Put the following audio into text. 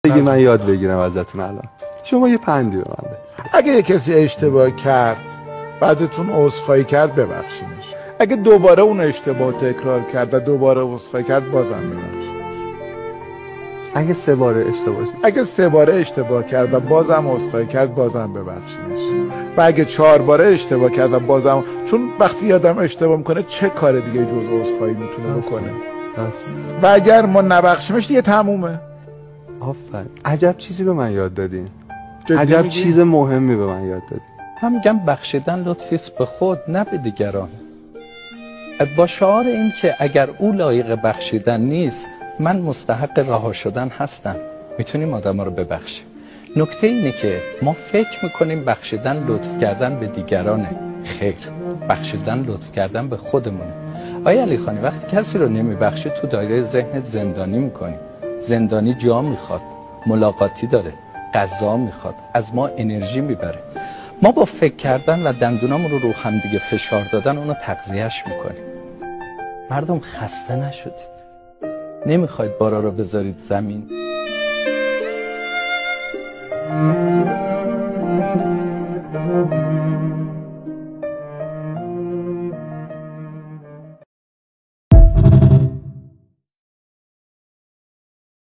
بگی من یاد بگیرم ازتون الان. شما یه پندی به من بده. اگه یه کسی اشتباه کرد بعدتون عذرخواهی کرد ببخشینش. اگه دوباره اون اشتباه تکرار کرد و دوباره عذرخواهی کرد بازم ببخشینش. اگه 3 باره اشتباه شد. اگه 3 باره اشتباه کرد و بازم عذرخواهی کرد بازم ببخشینش. و اگه 4 باره اشتباه کرد و بازم، چون وقتی آدم اشتباه میکنه چه کار دیگه جز عذرخواهی میتونه بکنه. و اگر ما نبخشیمش دیگه تمومه. آفرین. عجب چیزی به من یاد دادین. عجب چیز مهمی به من یاد دادین. هم میگم بخشیدن لطفی است به خود نه به دیگران. با شعار این که اگر او لایق بخشیدن نیست من مستحق رها شدن هستم، میتونیم آدم ها رو ببخشیم. نکته اینه که ما فکر میکنیم بخشیدن لطف کردن به دیگرانه. خیر، بخشیدن لطف کردن به خودمونه. آیا علی خانی وقتی کسی رو نمیبخشی تو دایره ذهنت زندانی میکنی. زندانی جا میخواد، ملاقاتی داره، غذا میخواد، از ما انرژی میبره. ما با فکر کردن و دندونامون رو همدیگه فشار دادن اونو تغذیهش میکنیم. مردم خسته نشدید؟ نمیخواید بارا رو بذارید زمین؟